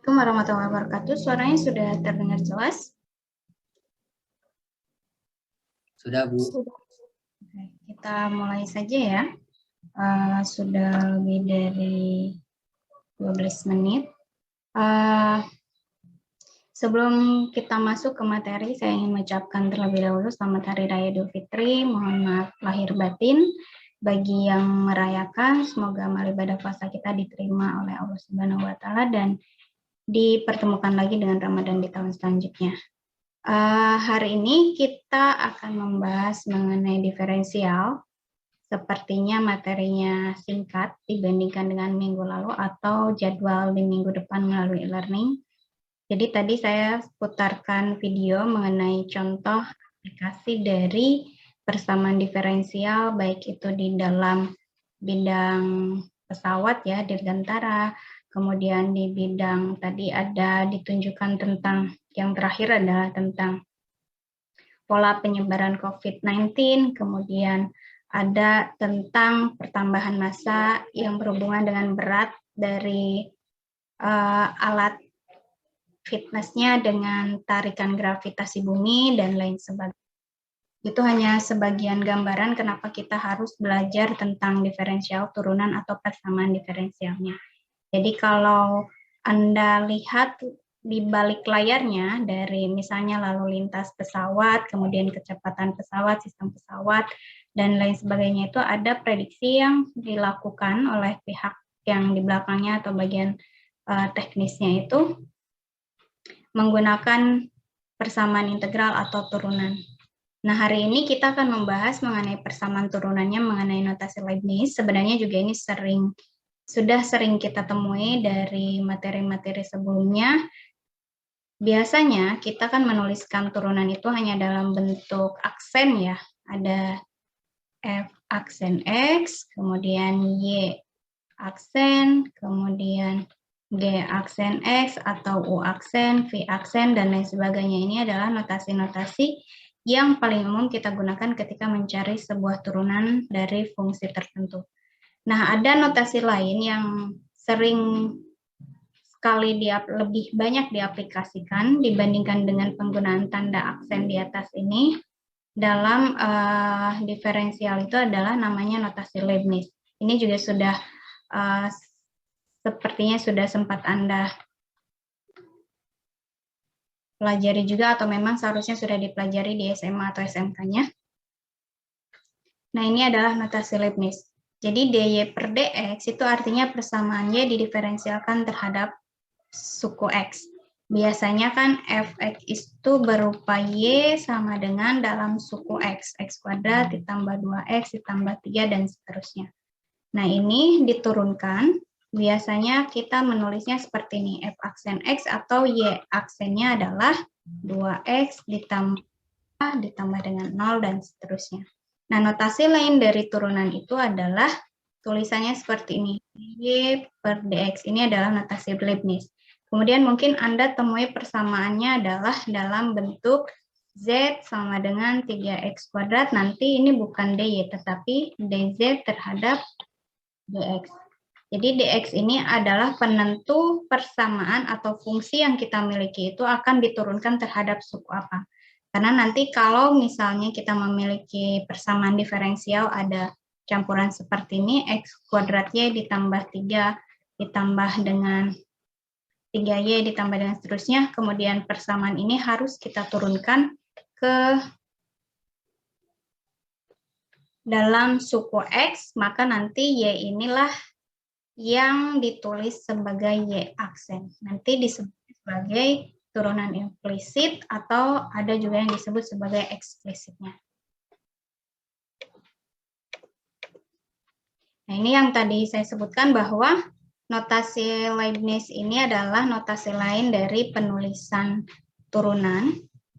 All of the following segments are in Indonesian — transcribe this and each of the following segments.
Assalamualaikum warahmatullahi wabarakatuh. Suaranya sudah terdengar jelas? Sudah, Bu. Oke, kita mulai saja ya. Sudah lebih dari 12 menit. Sebelum kita masuk ke materi, saya ingin mengucapkan terlebih dahulu selamat Hari Raya Idul Fitri. Mohon maaf lahir batin. Bagi yang merayakan, semoga amal ibadah puasa kita diterima oleh Allah Subhanahu wa Ta'ala dan dipertemukan lagi dengan Ramadan di tahun selanjutnya. Hari ini kita akan membahas mengenai diferensial. Sepertinya materinya singkat dibandingkan dengan minggu lalu atau jadwal di minggu depan melalui e-learning. Jadi tadi saya putarkan video mengenai contoh aplikasi dari persamaan diferensial, baik itu di dalam bidang pesawat ya, dirgantara, kemudian di bidang tadi ada ditunjukkan tentang yang terakhir adalah tentang pola penyebaran COVID-19, kemudian ada tentang pertambahan massa yang berhubungan dengan berat dari alat fitnessnya dengan tarikan gravitasi bumi dan lain sebagainya. Itu hanya sebagian gambaran kenapa kita harus belajar tentang diferensial turunan atau persamaan diferensialnya. Jadi kalau Anda lihat di balik layarnya dari misalnya lalu lintas pesawat, kemudian kecepatan pesawat, sistem pesawat, dan lain sebagainya itu ada prediksi yang dilakukan oleh pihak yang di belakangnya atau bagian teknisnya itu menggunakan persamaan integral atau turunan. Nah, hari ini kita akan membahas mengenai persamaan turunannya, mengenai notasi Leibniz. Sebenarnya juga ini sudah sering kita temui dari materi-materi sebelumnya. Biasanya kita kan menuliskan turunan itu hanya dalam bentuk aksen ya. Ada F aksen X, kemudian Y aksen, kemudian G aksen X atau U aksen, V aksen, dan lain sebagainya. Ini adalah notasi-notasi yang paling umum kita gunakan ketika mencari sebuah turunan dari fungsi tertentu. Nah, ada notasi lain yang sering sekali lebih banyak diaplikasikan dibandingkan dengan penggunaan tanda aksen di atas ini. Dalam diferensial itu adalah namanya notasi Leibniz. Ini juga sudah sepertinya sudah sempat Anda pelajari juga atau memang seharusnya sudah dipelajari di SMA atau SMK-nya. Nah, ini adalah notasi Leibniz. Jadi dy per dx itu artinya persamaan y didiferensialkan terhadap suku x. Biasanya kan fx itu berupa y sama dengan dalam suku x kuadrat ditambah 2x ditambah 3 dan seterusnya. Nah, ini diturunkan. Biasanya kita menulisnya seperti ini, f aksen x atau y aksennya adalah 2x ditambah dengan 0 dan seterusnya. Nah, notasi lain dari turunan itu adalah tulisannya seperti ini, y per dx. Ini adalah notasi Leibniz. Kemudian mungkin Anda temui persamaannya adalah dalam bentuk z sama dengan 3x kuadrat. Nanti ini bukan dy, tetapi dz terhadap dx. Jadi dx ini adalah penentu persamaan atau fungsi yang kita miliki itu akan diturunkan terhadap suku apa. Karena nanti kalau misalnya kita memiliki persamaan diferensial ada campuran seperti ini, x kuadrat y ditambah 3 ditambah dengan 3y ditambah dengan seterusnya, kemudian persamaan ini harus kita turunkan ke dalam suku x, maka nanti y inilah yang ditulis sebagai y aksen. Nanti disebut sebagai turunan implisit atau ada juga yang disebut sebagai eksplisitnya. Nah, ini yang tadi saya sebutkan bahwa notasi Leibniz ini adalah notasi lain dari penulisan turunan,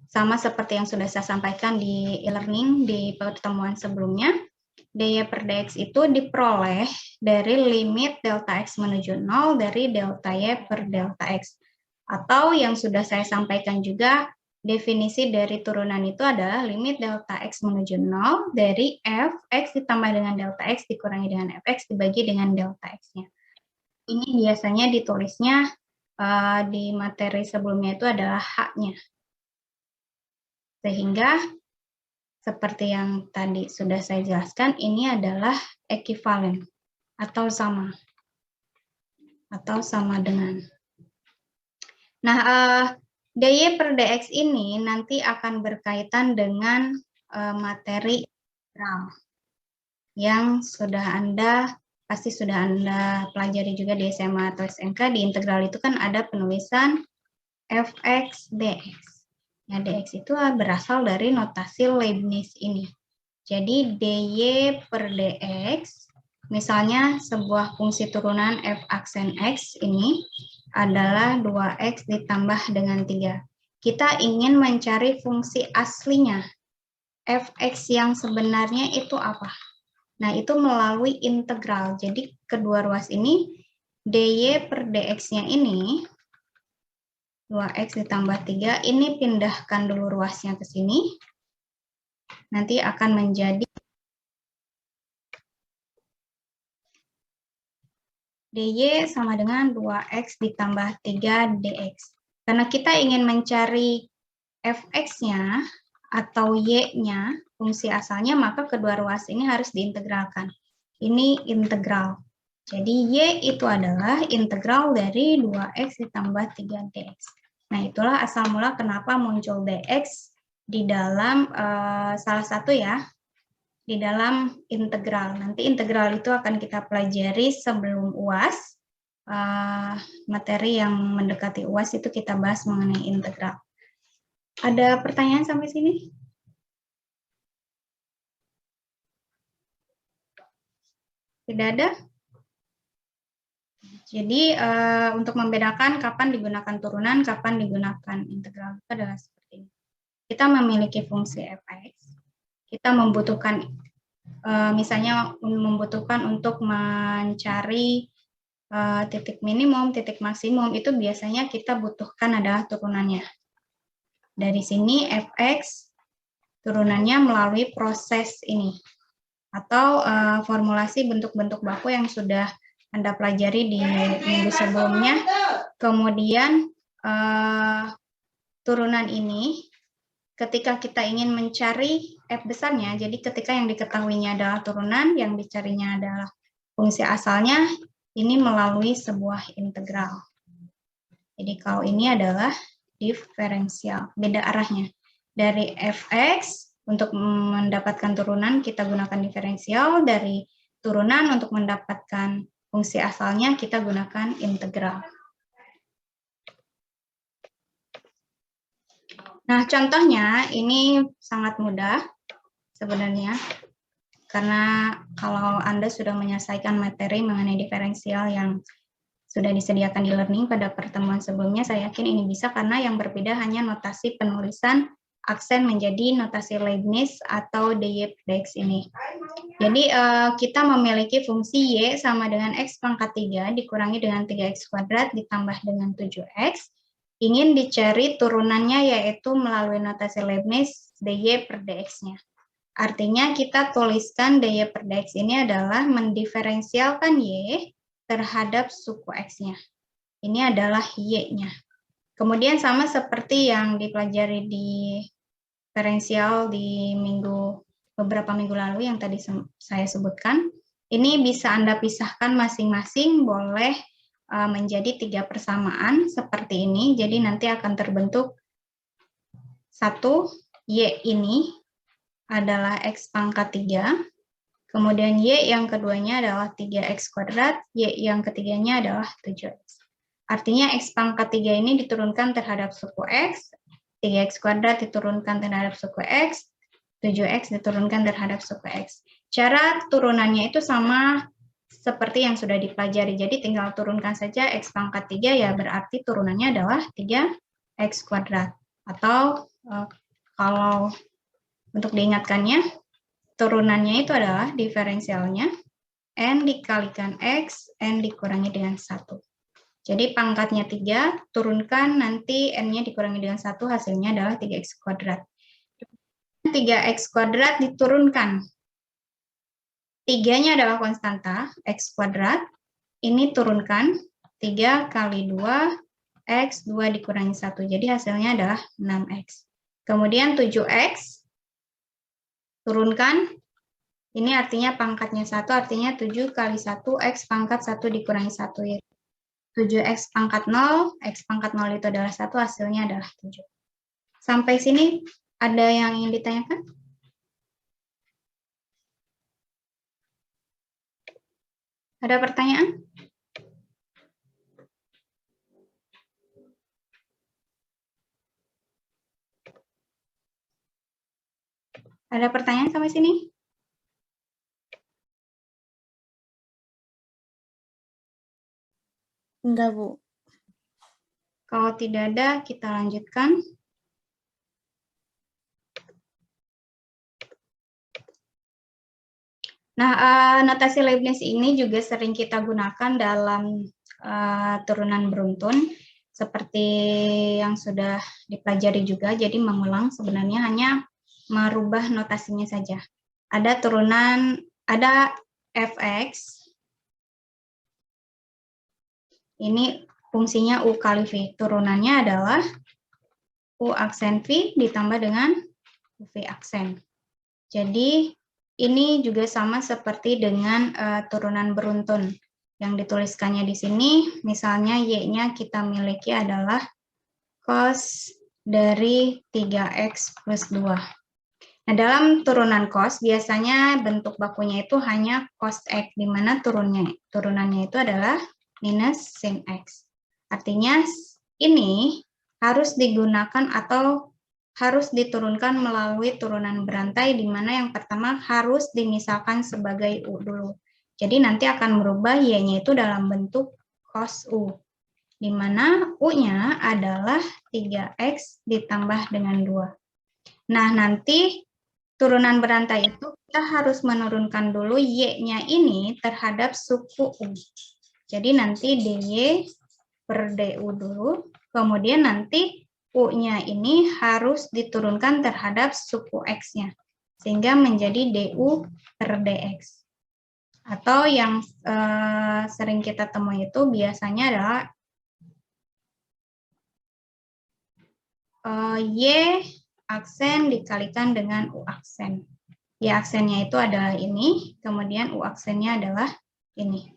sama seperti yang sudah saya sampaikan di e-learning di pertemuan sebelumnya. dy per dx itu diperoleh dari limit delta x menuju 0 dari delta y per delta x. Atau yang sudah saya sampaikan juga, definisi dari turunan itu adalah limit delta x menuju 0 dari f x ditambah dengan delta x dikurangi dengan fx dibagi dengan delta x-nya. Ini biasanya ditulisnya di materi sebelumnya itu adalah H-nya. Sehingga seperti yang tadi sudah saya jelaskan, ini adalah ekuivalen atau sama dengan. Nah, dy per dx ini nanti akan berkaitan dengan materi integral yang pasti sudah Anda pelajari juga di SMA atau SMK. Di integral itu kan ada penulisan fx dx. Ya, dx itu berasal dari notasi Leibniz ini. Jadi dy per dx, misalnya sebuah fungsi turunan f aksen x ini adalah 2x ditambah dengan 3. Kita ingin mencari fungsi aslinya. Fx yang sebenarnya itu apa? Nah, itu melalui integral. Jadi kedua ruas ini, dy per dx-nya ini 2x ditambah 3, ini pindahkan dulu ruasnya ke sini. Nanti akan menjadi dy sama dengan 2x ditambah 3 dx. Karena kita ingin mencari fx-nya atau y-nya, fungsi asalnya, maka kedua ruas ini harus diintegralkan. Ini integral. Jadi y itu adalah integral dari 2x ditambah 3 dx. Nah, itulah asal mula kenapa muncul dx di dalam salah satu ya, di dalam integral. Nanti integral itu akan kita pelajari sebelum UAS. Materi yang mendekati UAS itu kita bahas mengenai integral. Ada pertanyaan sampai sini? Tidak ada? Jadi untuk membedakan kapan digunakan turunan, kapan digunakan integral itu adalah seperti ini. Kita memiliki fungsi fx, kita membutuhkan misalnya membutuhkan untuk mencari titik minimum, titik maksimum, itu biasanya kita butuhkan adalah turunannya. Dari sini fx turunannya melalui proses ini atau formulasi bentuk-bentuk baku yang sudah Anda pelajari di minggu sebelumnya. Kemudian turunan ini ketika kita ingin mencari f besarnya, jadi ketika yang diketahuinya adalah turunan, yang dicarinya adalah fungsi asalnya, ini melalui sebuah integral. Jadi kalau ini adalah diferensial, beda arahnya. Dari fx untuk mendapatkan turunan kita gunakan diferensial, dari turunan untuk mendapatkan fungsi asalnya kita gunakan integral. Nah, contohnya ini sangat mudah sebenarnya, karena kalau Anda sudah menyelesaikan materi mengenai diferensial yang sudah disediakan di learning pada pertemuan sebelumnya, saya yakin ini bisa, karena yang berbeda hanya notasi penulisan aksen menjadi notasi Leibniz atau dy per dx ini. Jadi kita memiliki fungsi y sama dengan x pangkat 3 dikurangi dengan 3x kuadrat ditambah dengan 7x. Ingin dicari turunannya yaitu melalui notasi Leibniz dy per dx-nya. Artinya kita tuliskan dy per dx ini adalah mendiferensialkan y terhadap suku x-nya. Ini adalah y-nya. Kemudian sama seperti yang dipelajari di diferensial di beberapa minggu lalu yang tadi saya sebutkan, ini bisa Anda pisahkan masing-masing, boleh menjadi 3 persamaan seperti ini. Jadi nanti akan terbentuk satu y ini adalah x pangkat 3, kemudian y yang keduanya adalah 3x kuadrat, y yang ketiganya adalah 7x. Artinya x pangkat 3 ini diturunkan terhadap suku x, 3x kuadrat diturunkan terhadap suku x, 7x diturunkan terhadap suku x. Cara turunannya itu sama seperti yang sudah dipelajari, jadi tinggal turunkan saja x pangkat 3, ya berarti turunannya adalah 3x kuadrat. Atau kalau untuk diingatkannya, turunannya itu adalah diferensialnya n dikalikan x, n dikurangi dengan 1. Jadi pangkatnya 3, turunkan, nanti n-nya dikurangi dengan 1, hasilnya adalah 3x kuadrat. 3x kuadrat diturunkan. 3-nya adalah konstanta, x kuadrat. Ini turunkan, 3 kali 2, X, 2 dikurangi 1. Jadi hasilnya adalah 6X. Kemudian 7X, turunkan. Ini artinya pangkatnya 1, artinya 7 kali 1, X pangkat 1 dikurangi 1. 7X pangkat 0, X pangkat 0 itu adalah 1, hasilnya adalah 7. Sampai sini ada yang ingin ditanyakan? Ada pertanyaan? Ada pertanyaan sampai sini? Enggak, Bu. Kalau tidak ada, kita lanjutkan. Nah, notasi Leibniz ini juga sering kita gunakan dalam turunan beruntun, seperti yang sudah dipelajari juga. Jadi mengulang sebenarnya hanya merubah notasinya saja. Ada turunan, ada fx, ini fungsinya u kali v. Turunannya adalah u aksen v ditambah dengan v aksen. Jadi ini juga sama seperti dengan turunan beruntun. Yang dituliskannya di sini, misalnya y-nya kita miliki adalah cos dari 3x plus 2. Nah, dalam turunan cos, biasanya bentuk bakunya itu hanya cos x, di mana turunannya itu adalah minus sin x. Artinya ini harus digunakan atau harus diturunkan melalui turunan berantai, di mana yang pertama harus dimisalkan sebagai u dulu. Jadi nanti akan merubah y-nya itu dalam bentuk cos u, di mana u-nya adalah 3x ditambah dengan 2. Nah, nanti turunan berantai itu kita harus menurunkan dulu y-nya ini terhadap suku u. Jadi nanti dy per du dulu, kemudian nanti u-nya ini harus diturunkan terhadap suku x-nya, sehingga menjadi du per dx. Atau yang sering kita temui itu biasanya adalah y aksen dikalikan dengan u aksen. Y aksennya itu adalah ini, kemudian u aksennya adalah ini.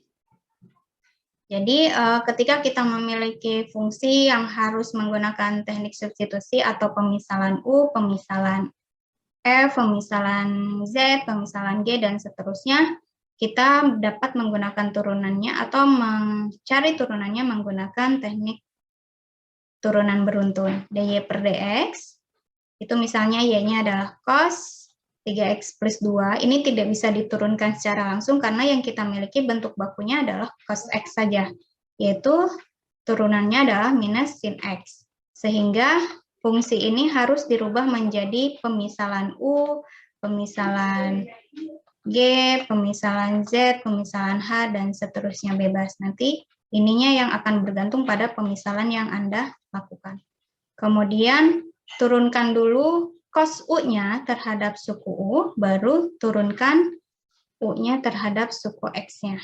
Jadi ketika kita memiliki fungsi yang harus menggunakan teknik substitusi atau pemisalan U, pemisalan F, pemisalan Z, pemisalan G, dan seterusnya, kita dapat menggunakan turunannya atau mencari turunannya menggunakan teknik turunan beruntun. dy per dx, itu misalnya y-nya adalah cos 3x plus 2, ini tidak bisa diturunkan secara langsung karena yang kita miliki bentuk bakunya adalah cos x saja, yaitu turunannya adalah minus sin x. Sehingga fungsi ini harus dirubah menjadi pemisalan U, pemisalan G, pemisalan Z, pemisalan H, dan seterusnya bebas. Nanti ininya yang akan bergantung pada pemisalan yang Anda lakukan. Kemudian turunkan dulu cos U-nya terhadap suku U, baru turunkan U-nya terhadap suku X-nya.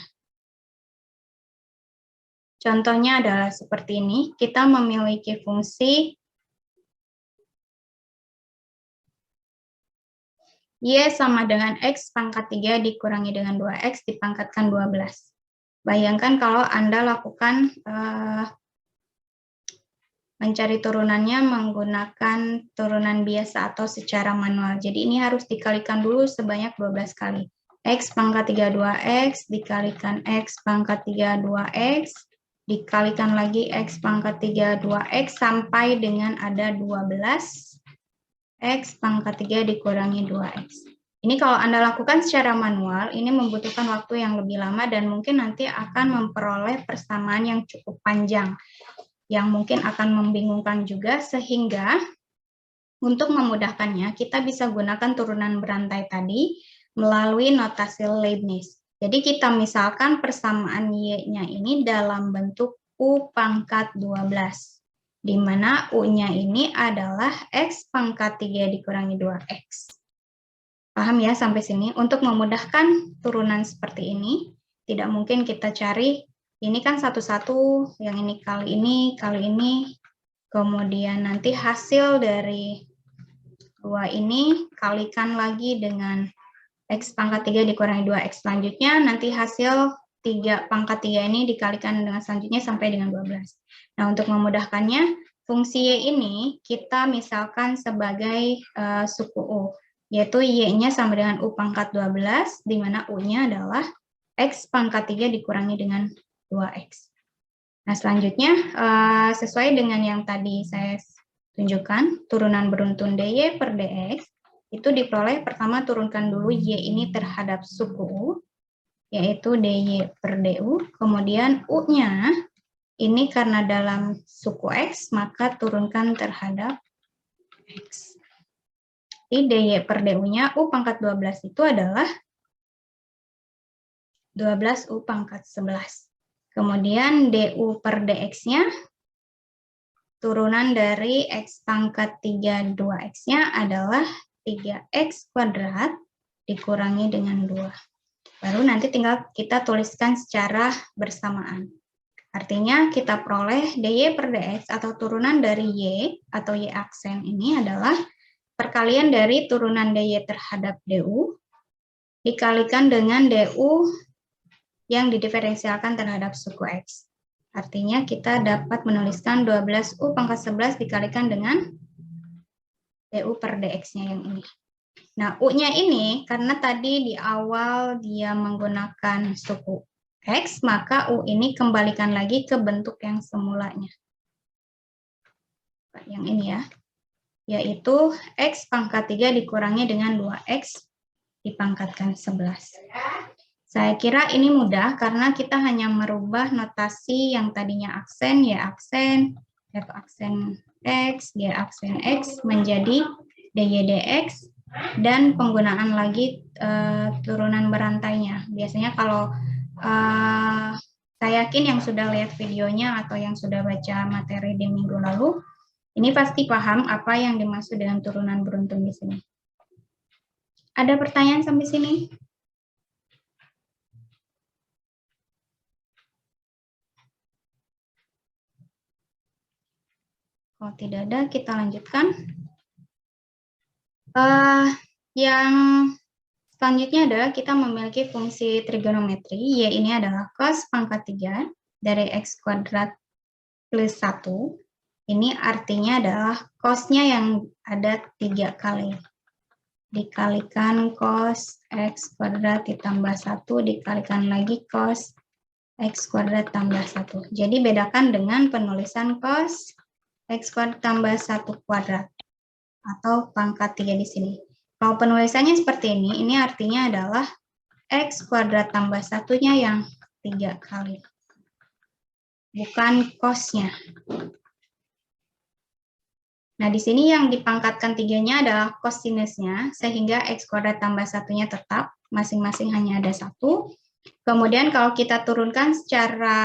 Contohnya adalah seperti ini, kita memiliki fungsi Y sama dengan X pangkat 3 dikurangi dengan 2X dipangkatkan 12. Bayangkan kalau Anda lakukan mencari turunannya menggunakan turunan biasa atau secara manual. Jadi ini harus dikalikan dulu sebanyak 12 kali. X pangkat 3 2X dikalikan X pangkat 3 2X dikalikan lagi X pangkat 3 2X sampai dengan ada 12. X pangkat 3 dikurangi 2X. Ini kalau Anda lakukan secara manual, ini membutuhkan waktu yang lebih lama dan mungkin nanti akan memperoleh persamaan yang cukup panjang, yang mungkin akan membingungkan juga, sehingga untuk memudahkannya, kita bisa gunakan turunan berantai tadi melalui notasi Leibniz. Jadi kita misalkan persamaan Y-nya ini dalam bentuk U pangkat 12. Di mana U-nya ini adalah X pangkat 3 dikurangi 2X. Paham ya sampai sini? Untuk memudahkan turunan seperti ini, tidak mungkin kita cari Ini kan satu-satu, yang ini, kali ini, kemudian nanti hasil dari 2 ini kalikan lagi dengan X pangkat 3 dikurangi 2X selanjutnya, nanti hasil 3 pangkat 3 ini dikalikan dengan selanjutnya sampai dengan 12. Nah, untuk memudahkannya, fungsi Y ini kita misalkan sebagai suku U, yaitu Y-nya sama dengan U pangkat 12, di mana U-nya adalah X pangkat 3 dikurangi dengan 2X. Nah, selanjutnya, sesuai dengan yang tadi saya tunjukkan, turunan beruntun DY per DX, itu diperoleh pertama turunkan dulu Y ini terhadap suku U, yaitu DY per DU, kemudian U-nya, ini karena dalam suku X, maka turunkan terhadap X. Jadi DY per DU-nya, U pangkat 12 itu adalah 12 U pangkat 11. Kemudian DU per DX-nya, turunan dari X pangkat 3 2X-nya adalah 3X kuadrat dikurangi dengan 2. Baru nanti tinggal kita tuliskan secara bersamaan. Artinya kita peroleh DY per DX atau turunan dari Y atau Y aksen ini adalah perkalian dari turunan DY terhadap DU dikalikan dengan DU yang didiferensialkan terhadap suku X. Artinya kita dapat menuliskan 12U pangkat 11 dikalikan dengan DU per DX-nya yang ini. Nah, U-nya ini karena tadi di awal dia menggunakan suku X, maka U ini kembalikan lagi ke bentuk yang semulanya. Yang ini ya, yaitu X pangkat 3 dikurangi dengan 2X dipangkatkan 11. Saya kira ini mudah karena kita hanya merubah notasi yang tadinya aksen, Y aksen, F aksen X, Y aksen X menjadi DY dx, dan penggunaan lagi turunan berantainya. Biasanya kalau saya yakin yang sudah lihat videonya atau yang sudah baca materi di minggu lalu, ini pasti paham apa yang dimaksud dengan turunan beruntun di sini. Ada pertanyaan sampai sini? Kalau tidak ada, kita lanjutkan. Yang selanjutnya adalah kita memiliki fungsi trigonometri, Y ini adalah cos pangkat 3 dari X kuadrat plus 1. Ini artinya adalah cos-nya yang ada 3 kali. Dikalikan cos X kuadrat ditambah 1, dikalikan lagi cos X kuadrat tambah 1. Jadi bedakan dengan penulisan cos X kuadrat tambah 1 kuadrat atau pangkat 3 di sini. Kalau penulisannya seperti ini artinya adalah X kuadrat tambah 1-nya yang 3 kali. Bukan cos-nya. Nah, di sini yang dipangkatkan 3-nya adalah cosinusnya, sehingga X kuadrat tambah 1-nya tetap, masing-masing hanya ada 1. Kemudian kalau kita turunkan secara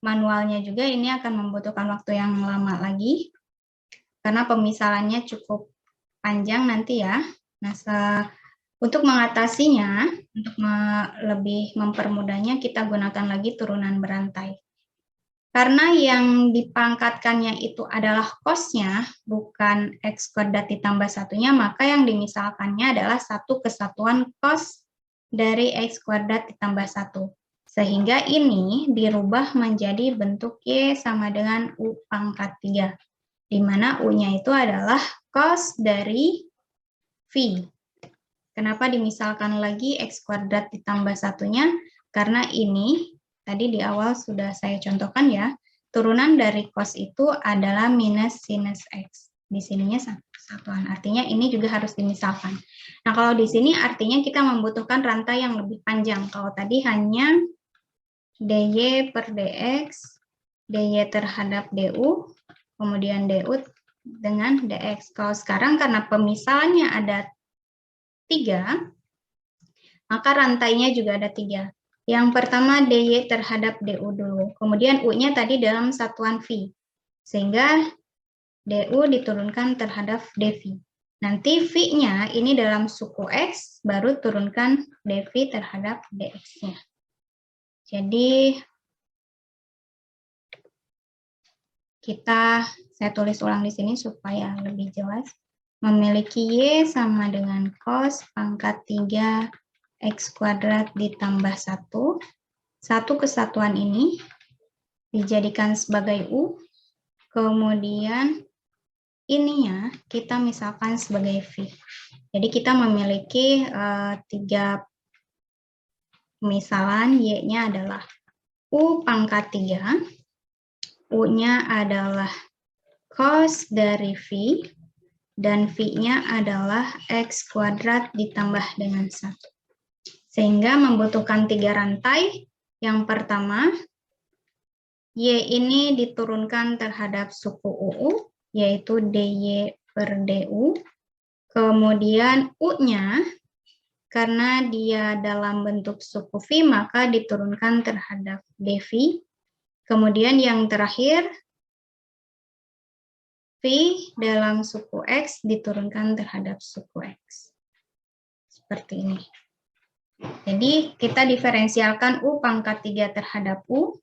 manualnya juga, ini akan membutuhkan waktu yang lama lagi, karena pemisalannya cukup panjang nanti ya. Nah, untuk mengatasinya, untuk lebih mempermudahnya, kita gunakan lagi turunan berantai. Karena yang dipangkatkannya itu adalah cos-nya, bukan X kuadrat ditambah 1-nya, maka yang dimisalkannya adalah satu kesatuan cos dari X kuadrat ditambah 1. Sehingga ini dirubah menjadi bentuk Y sama dengan U pangkat 3. Di mana U-nya itu adalah cos dari V. Kenapa dimisalkan lagi X kuadrat ditambah 1-nya? Karena ini tadi di awal sudah saya contohkan ya, turunan dari cos itu adalah minus sinus X. Di sininya satuan, artinya ini juga harus dimisalkan. Nah, kalau di sini artinya kita membutuhkan rantai yang lebih panjang. Kalau tadi hanya DY per DX, DY terhadap DU, kemudian DU dengan DX. Kalau sekarang karena pemisalannya ada 3, maka rantainya juga ada 3. Yang pertama DY terhadap DU dulu, kemudian U-nya tadi dalam satuan V, sehingga DU diturunkan terhadap DV. Nanti V-nya ini dalam suku X, baru turunkan DV terhadap DX-nya. Jadi saya tulis ulang di sini supaya lebih jelas. Memiliki Y sama dengan cos pangkat 3 X kuadrat ditambah 1. Satu kesatuan ini dijadikan sebagai U. Kemudian ininya kita misalkan sebagai V. Jadi kita memiliki 3 pemisalan. Y-nya adalah U pangkat 3. U-nya adalah cos dari V, dan V-nya adalah X kuadrat ditambah dengan 1. Sehingga membutuhkan 3 rantai. Yang pertama, Y ini diturunkan terhadap suku UU, yaitu DY per DU. Kemudian U-nya, karena dia dalam bentuk suku V, maka diturunkan terhadap DV. Kemudian yang terakhir, V dalam suku X diturunkan terhadap suku X. Seperti ini. Jadi kita diferensialkan U pangkat 3 terhadap U,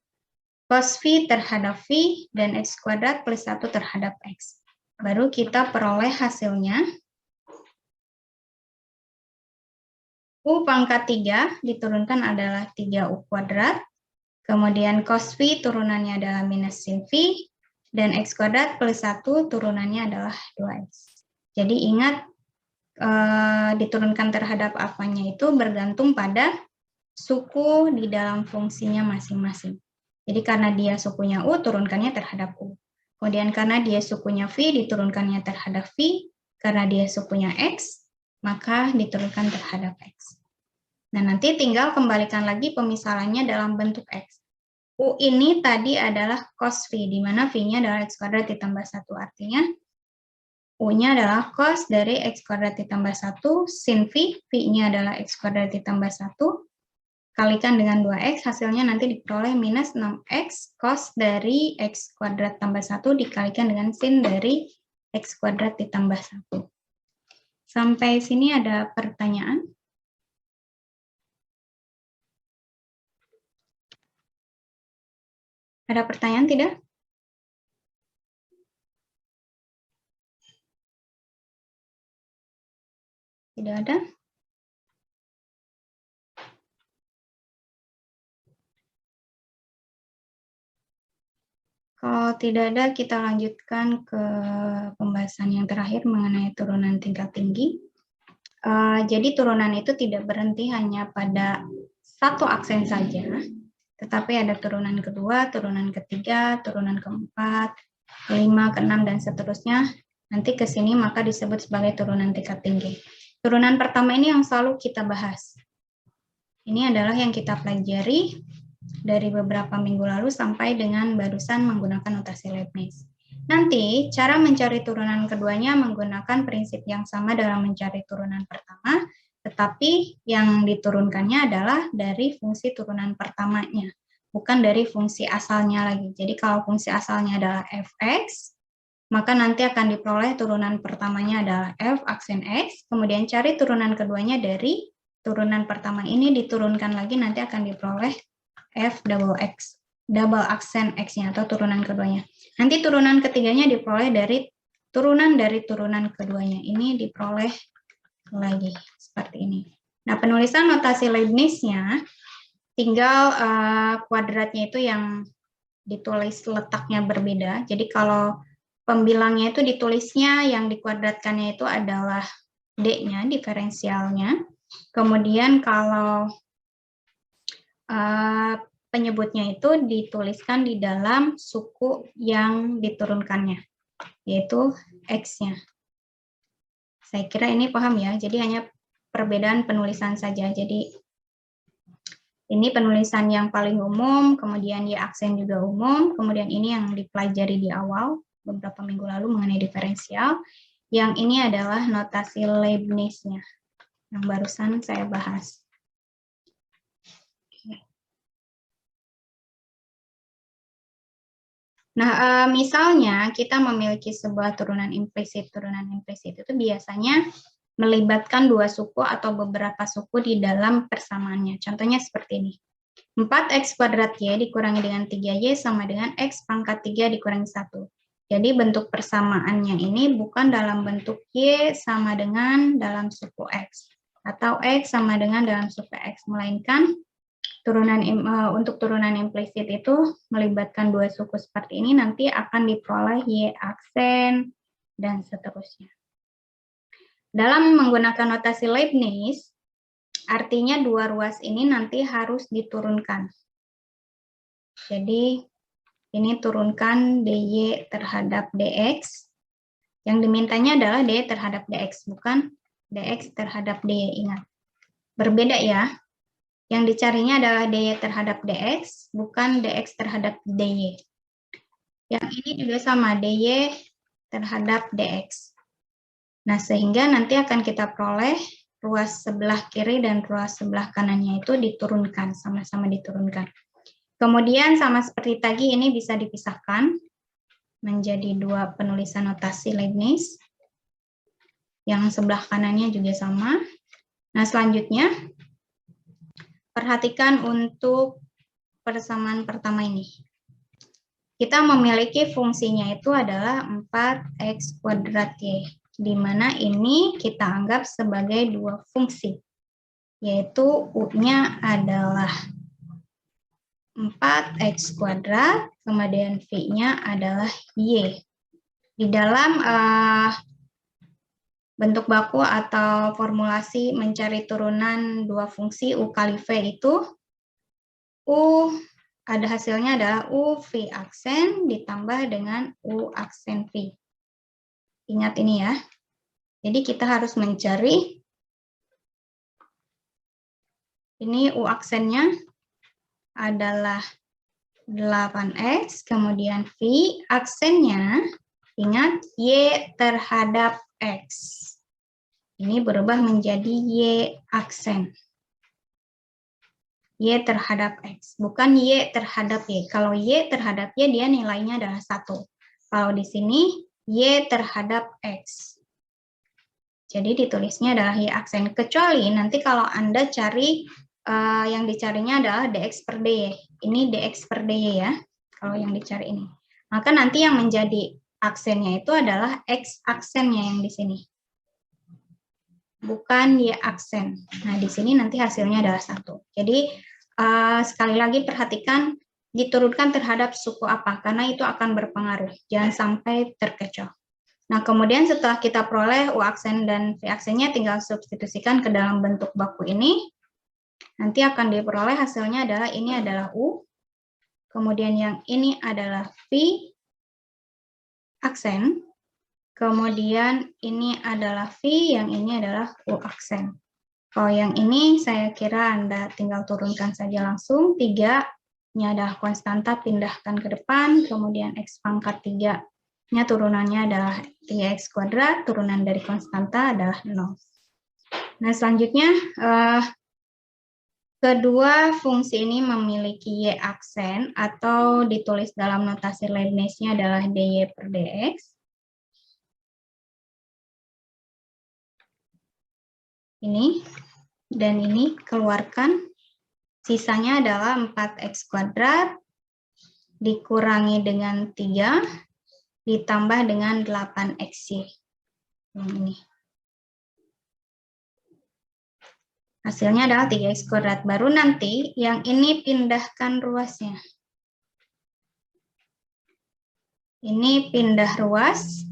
cos V terhadap V, dan X kuadrat plus 1 terhadap X. Baru kita peroleh hasilnya. U pangkat 3 diturunkan adalah 3U kuadrat. Kemudian cos V turunannya adalah minus sin V, dan X kuadrat plus 1 turunannya adalah 2X. Jadi ingat, diturunkan terhadap apanya itu bergantung pada suku di dalam fungsinya masing-masing. Jadi karena dia sukunya U, turunkannya terhadap U. Kemudian karena dia sukunya V, diturunkannya terhadap V. Karena dia sukunya X, maka diturunkan terhadap X. Nah, nanti tinggal kembalikan lagi pemisalannya dalam bentuk X. U ini tadi adalah cos V, di mana V-nya adalah X kuadrat ditambah 1. Artinya, U-nya adalah cos dari X kuadrat ditambah 1, sin V, V-nya adalah X kuadrat ditambah 1, kalikan dengan 2X, hasilnya nanti diperoleh minus 6X cos dari X kuadrat tambah 1 dikalikan dengan sin dari X kuadrat ditambah 1. Sampai sini ada pertanyaan? Ada pertanyaan tidak? Tidak ada? Kalau tidak ada, kita lanjutkan ke pembahasan yang terakhir mengenai turunan tingkat tinggi. Jadi turunan itu tidak berhenti hanya pada satu aksen saja, tetapi ada turunan kedua, turunan ketiga, turunan keempat, kelima, keenam, dan seterusnya. Nanti ke sini maka disebut sebagai turunan tingkat tinggi. Turunan pertama ini yang selalu kita bahas. Ini adalah yang kita pelajari dari beberapa minggu lalu sampai dengan barusan menggunakan notasi Leibniz. Nanti cara mencari turunan keduanya menggunakan prinsip yang sama dalam mencari turunan pertama, tetapi yang diturunkannya adalah dari fungsi turunan pertamanya, bukan dari fungsi asalnya lagi. Jadi kalau fungsi asalnya adalah fx, maka nanti akan diperoleh turunan pertamanya adalah f aksen x, kemudian cari turunan keduanya dari turunan pertama ini diturunkan lagi, nanti akan diperoleh f double x, double aksen x-nya atau turunan keduanya. Nanti turunan ketiganya diperoleh dari turunan keduanya. Ini diperoleh lagi seperti ini. Nah, penulisan notasi Leibniz-nya tinggal kuadratnya itu yang ditulis letaknya berbeda. Jadi kalau pembilangnya itu ditulisnya yang dikuadratkannya itu adalah D-nya, diferensialnya. Kemudian kalau penyebutnya itu dituliskan di dalam suku yang diturunkannya, yaitu X-nya. Saya kira ini paham ya, jadi hanya perbedaan penulisan saja. Jadi ini penulisan yang paling umum, kemudian ya aksen juga umum, kemudian ini yang dipelajari di awal beberapa minggu lalu mengenai diferensial. Yang ini adalah notasi Leibniz-nya yang barusan saya bahas. Nah, misalnya kita memiliki sebuah turunan implisit. Turunan implisit itu biasanya melibatkan dua suku atau beberapa suku di dalam persamaannya. Contohnya seperti ini. 4x kuadrat Y dikurangi dengan 3Y sama dengan X pangkat 3 dikurangi 1. Jadi bentuk persamaannya ini bukan dalam bentuk Y sama dengan dalam suku X, atau X sama dengan dalam suku X, melainkan untuk turunan implisit itu melibatkan dua suku seperti ini, nanti akan diperoleh Y aksen, dan seterusnya. Dalam menggunakan notasi Leibniz, artinya dua ruas ini nanti harus diturunkan. Jadi, ini turunkan DY terhadap DX. Yang dimintanya adalah DY terhadap DX, bukan DX terhadap DY, ingat. Berbeda ya. Yang dicarinya adalah DY terhadap DX, bukan DX terhadap DY. Yang ini juga sama, DY terhadap DX. Nah, sehingga nanti akan kita peroleh ruas sebelah kiri dan ruas sebelah kanannya itu diturunkan, sama-sama diturunkan. Kemudian sama seperti tadi, ini bisa dipisahkan menjadi dua penulisan notasi Leibniz. Yang sebelah kanannya juga sama. Nah, selanjutnya, perhatikan untuk persamaan pertama ini. Kita memiliki fungsinya itu adalah 4x kuadrat Y, di mana ini kita anggap sebagai dua fungsi, yaitu U-nya adalah 4x kuadrat, kemudian V-nya adalah Y. Di dalam bentuk baku atau formulasi mencari turunan dua fungsi U kali V itu, U ada hasilnya adalah U V aksen ditambah dengan U aksen V. Ingat ini ya. Jadi kita harus mencari, ini U aksennya adalah 8X, kemudian V aksennya, ingat Y terhadap X. Ini berubah menjadi Y aksen. Y terhadap X, bukan Y terhadap Y. Kalau Y terhadap Y, dia nilainya adalah 1. Kalau di sini, Y terhadap X. Jadi ditulisnya adalah Y aksen. Kecuali nanti kalau Anda cari, yang dicarinya adalah DX per DY. Ini DX per DY ya, kalau yang dicari ini. Maka nanti yang menjadi aksennya itu adalah X aksennya yang di sini. Bukan Y aksen. Nah, di sini nanti hasilnya adalah 1. Jadi, sekali lagi perhatikan diturunkan terhadap suku apa, karena itu akan berpengaruh. Jangan sampai terkecoh. Nah, kemudian setelah kita peroleh U aksen dan V aksennya, tinggal substitusikan ke dalam bentuk baku ini. Nanti akan diperoleh hasilnya adalah ini adalah U, kemudian yang ini adalah V aksen, kemudian ini adalah V, yang ini adalah U aksen. Kalau yang ini saya kira Anda tinggal turunkan saja langsung, 3-nya adalah konstanta, pindahkan ke depan, kemudian X pangkat 3-nya turunannya adalah 3X kuadrat, turunan dari konstanta adalah 0. Nah, selanjutnya, kedua fungsi ini memiliki Y aksen, atau ditulis dalam notasi Leibniz-nya adalah DY per DX. Ini, dan ini keluarkan. Sisanya adalah 4X kuadrat, dikurangi dengan 3, ditambah dengan 8XY. Ini. Hasilnya adalah 3X kuadrat. Baru nanti yang ini pindahkan ruasnya. Ini pindah ruas.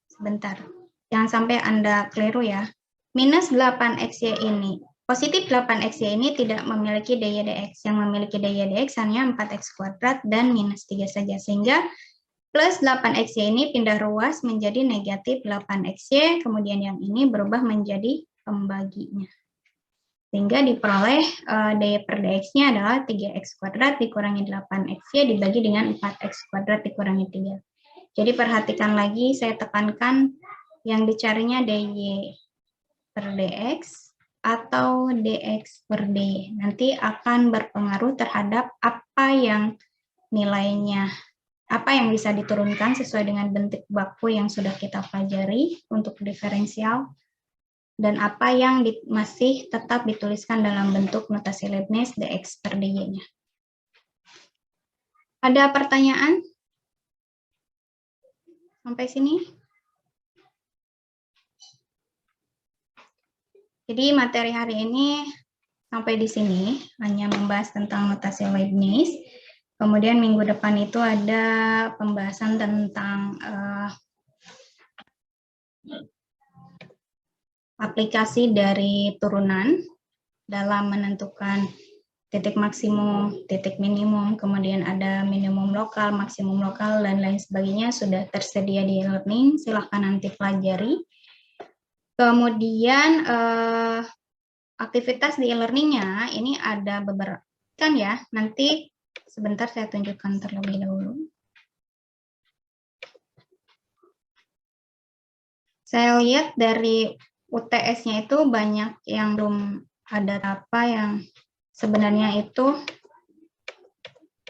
Sebentar. Jangan sampai Anda keliru ya. Minus 8XY ini. Positif 8XY ini tidak memiliki DY DX. Yang memiliki DY DX hanya 4X kuadrat dan minus 3 saja. Sehingga plus 8XY ini pindah ruas menjadi negatif 8XY, kemudian yang ini berubah menjadi pembaginya. Sehingga diperoleh DY per DX-nya adalah 3X kuadrat dikurangi 8XY dibagi dengan 4X kuadrat dikurangi 3. Jadi perhatikan lagi, saya tekankan yang dicarinya DY per DX atau DX per DY. Nanti akan berpengaruh terhadap apa yang nilainya, apa yang bisa diturunkan sesuai dengan bentuk baku yang sudah kita pelajari untuk diferensial. dan apa yang masih tetap dituliskan dalam bentuk notasi Leibniz dx per dy-nya. Ada pertanyaan sampai sini? Jadi materi hari ini sampai di sini, hanya membahas tentang notasi Leibniz. Kemudian minggu depan itu ada pembahasan tentang aplikasi dari turunan dalam menentukan titik maksimum, titik minimum, kemudian ada minimum lokal, maksimum lokal, dan lain sebagainya sudah tersedia di e-learning. Silahkan nanti pelajari. Kemudian aktivitas di e-learningnya ini ada beberapa kan ya. Nanti sebentar saya tunjukkan terlebih dahulu. Saya lihat dari UTS-nya itu banyak yang belum ada apa yang sebenarnya itu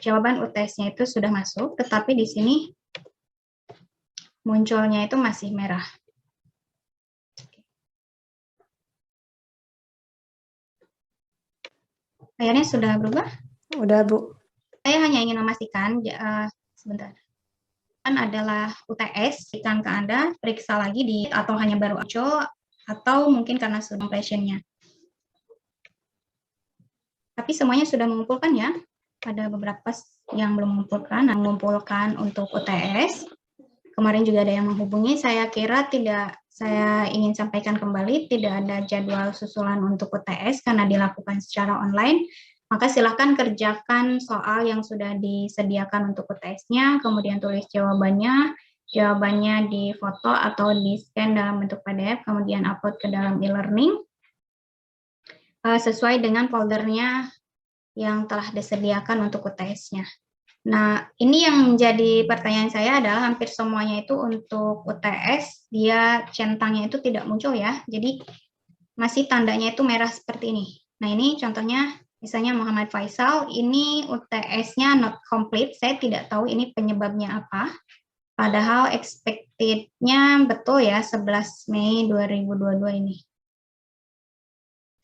jawaban UTS-nya itu sudah masuk, tetapi di sini munculnya itu masih merah. Layarnya sudah berubah? Udah, Bu. Saya hanya ingin memastikan, sebentar. Kan adalah UTS, berikan ke Anda, periksa lagi di atau hanya baru muncul, atau mungkin karena sudah completion-nya. Tapi semuanya sudah mengumpulkan ya. Ada beberapa yang belum mengumpulkan untuk UTS. Kemarin juga ada yang menghubungi, saya kira saya ingin sampaikan kembali, tidak ada jadwal susulan untuk UTS karena dilakukan secara online. Maka silakan kerjakan soal yang sudah disediakan untuk UTS-nya, kemudian tulis jawabannya di foto atau di scan dalam bentuk PDF, kemudian upload ke dalam e-learning sesuai dengan foldernya yang telah disediakan untuk UTS-nya. Nah, ini yang menjadi pertanyaan saya adalah hampir semuanya itu untuk UTS, dia centangnya itu tidak muncul ya, jadi masih tandanya itu merah seperti ini. Nah, ini contohnya, misalnya Muhammad Faisal, ini UTS-nya not complete, saya tidak tahu ini penyebabnya apa, padahal expected-nya betul ya, 11 Mei 2022 ini.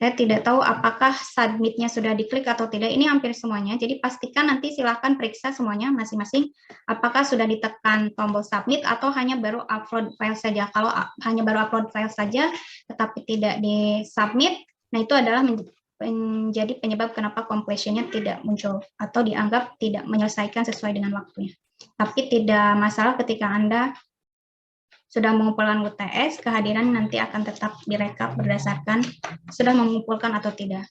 Saya tidak tahu apakah submit-nya sudah diklik atau tidak, ini hampir semuanya, jadi pastikan nanti silahkan periksa semuanya masing-masing, apakah sudah ditekan tombol submit atau hanya baru upload file saja. Kalau hanya baru upload file saja, tetapi tidak di submit, nah itu adalah menjadi penyebab kenapa completion-nya tidak muncul, atau dianggap tidak menyelesaikan sesuai dengan waktunya. Tapi tidak masalah ketika Anda sudah mengumpulkan UTS, kehadiran nanti akan tetap direkap berdasarkan sudah mengumpulkan atau tidak.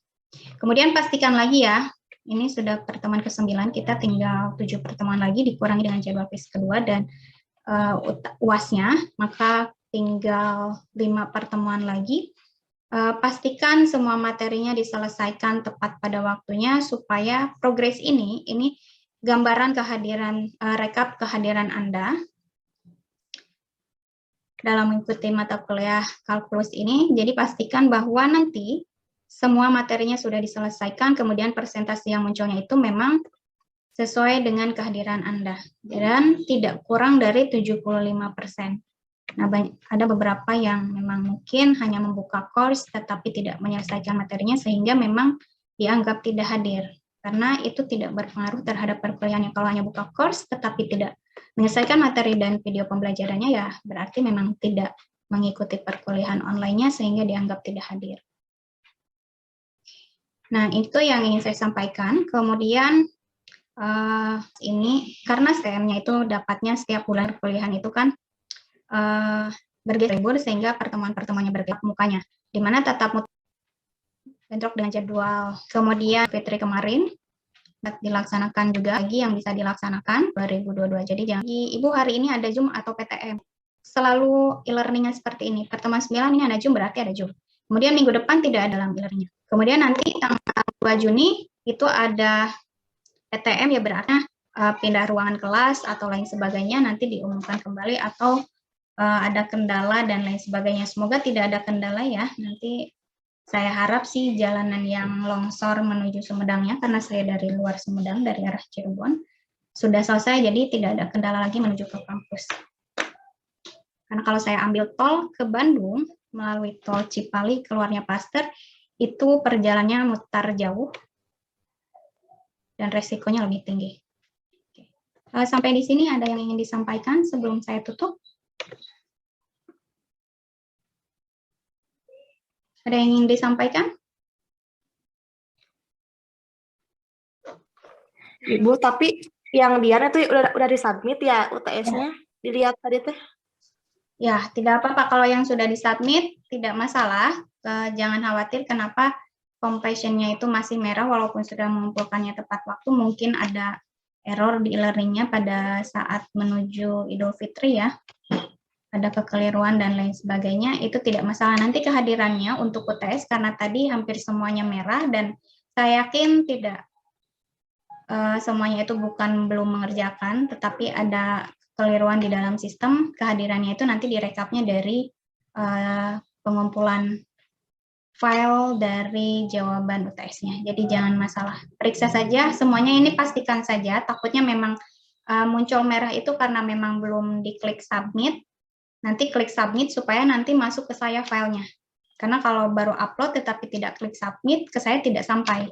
Kemudian pastikan lagi ya, ini sudah pertemuan ke-9, kita tinggal 7 pertemuan lagi dikurangi dengan jadwal quiz kedua dan UAS-nya, maka tinggal 5 pertemuan lagi. Pastikan semua materinya diselesaikan tepat pada waktunya supaya progres ini gambaran kehadiran, rekap kehadiran Anda dalam mengikuti mata kuliah kalkulus ini, jadi pastikan bahwa nanti semua materinya sudah diselesaikan, kemudian persentase yang munculnya itu memang sesuai dengan kehadiran Anda, dan tidak kurang dari 75%. Nah, ada beberapa yang memang mungkin hanya membuka course, tetapi tidak menyelesaikan materinya, sehingga memang dianggap tidak hadir, karena itu tidak berpengaruh terhadap perkuliahannya. Kalau hanya buka course, tetapi tidak menyelesaikan materi dan video pembelajarannya, ya berarti memang tidak mengikuti perkuliahan online-nya sehingga dianggap tidak hadir. Nah, itu yang ingin saya sampaikan. Kemudian ini karena STM-nya itu dapatnya setiap bulan perkuliahan itu kan bergeser libur sehingga pertemuan-pertemuannya bergerak mukanya. Di mana tatap muka bentrok dengan jadwal. Kemudian Fitri kemarin dilaksanakan juga lagi yang bisa dilaksanakan 2022. Jadi jangan Ibu hari ini ada Zoom atau PTM. Selalu e-learning-nya seperti ini. Pertemuan 9 ini ada Zoom, berarti ada Zoom. Kemudian minggu depan tidak ada dalam e-learning. Kemudian nanti tanggal 2 Juni itu ada PTM, ya berarti pindah ruangan kelas atau lain sebagainya nanti diumumkan kembali, atau ada kendala dan lain sebagainya. Semoga tidak ada kendala ya. Nanti saya harap sih jalanan yang longsor menuju Sumedangnya, karena saya dari luar Sumedang, dari arah Cirebon, sudah selesai, jadi tidak ada kendala lagi menuju ke kampus. Karena kalau saya ambil tol ke Bandung, melalui tol Cipali keluarnya Paster, itu perjalanannya mutar jauh dan resikonya lebih tinggi. Sampai di sini ada yang ingin disampaikan sebelum saya tutup? Ada yang ingin disampaikan? Ibu, tapi yang Diana tuh udah disubmit ya UTS-nya? Dilihat tadi teh. Ya, tidak apa-apa kalau yang sudah disubmit, tidak masalah. Jangan khawatir kenapa completion-nya itu masih merah walaupun sudah mengumpulkannya tepat waktu, mungkin ada error di e-learning-nya pada saat menuju Idul Fitri ya. Ada kekeliruan dan lain sebagainya, itu tidak masalah. Nanti kehadirannya untuk UTS karena tadi hampir semuanya merah dan saya yakin tidak semuanya itu bukan belum mengerjakan, tetapi ada kekeliruan di dalam sistem. Kehadirannya itu nanti direkapnya dari pengumpulan file dari jawaban UTS-nya. Jadi jangan masalah. Periksa saja semuanya, ini pastikan saja. Takutnya memang muncul merah itu karena memang belum diklik submit. Nanti klik submit supaya nanti masuk ke saya filenya. Karena kalau baru upload tetapi tidak klik submit, ke saya tidak sampai.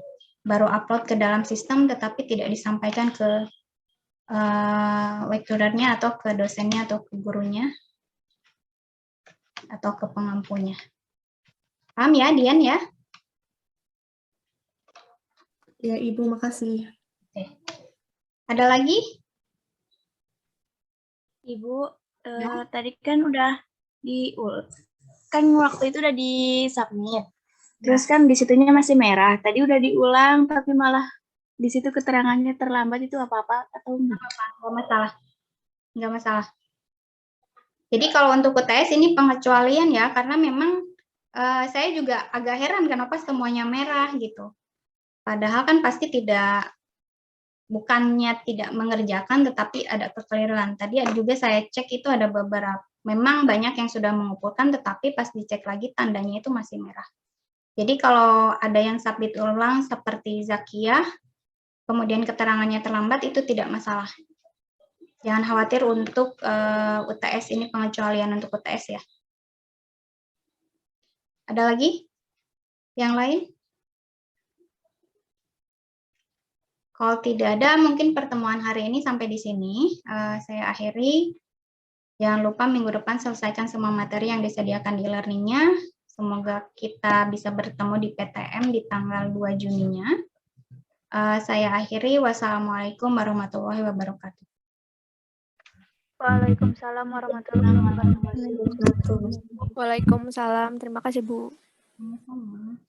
Baru upload ke dalam sistem tetapi tidak disampaikan ke lecturernya atau ke dosennya atau ke gurunya atau ke pengampunya. Paham ya, Dian ya? Ya, Ibu, makasih. Oke. Ada lagi? Ibu, tadi kan udah kan waktu itu udah di-submit. Terus kan di situnya masih merah. Tadi udah diulang tapi malah di situ keterangannya terlambat, itu apa-apa atau enggak? Enggak masalah. Enggak masalah. Jadi kalau untuk UTS ini pengecualian ya, karena memang saya juga agak heran kenapa semuanya merah gitu. Padahal kan pasti bukannya tidak mengerjakan, tetapi ada kekeliruan. Tadi juga saya cek itu ada beberapa, memang banyak yang sudah mengumpulkan, tetapi pas dicek lagi tandanya itu masih merah. Jadi kalau ada yang submit ulang seperti Zakia, kemudian keterangannya terlambat, itu tidak masalah. Jangan khawatir untuk UTS, ini pengecualian untuk UTS ya. Ada lagi? Yang lain? Kalau tidak ada, mungkin pertemuan hari ini sampai di sini. Saya akhiri. Jangan lupa minggu depan selesaikan semua materi yang disediakan di e-learning-nya. Semoga kita bisa bertemu di PTM di tanggal 2 Juninya. Saya akhiri. Wassalamualaikum warahmatullahi wabarakatuh. Waalaikumsalam warahmatullahi wabarakatuh. Waalaikumsalam. Terima kasih, Bu. Sama-sama.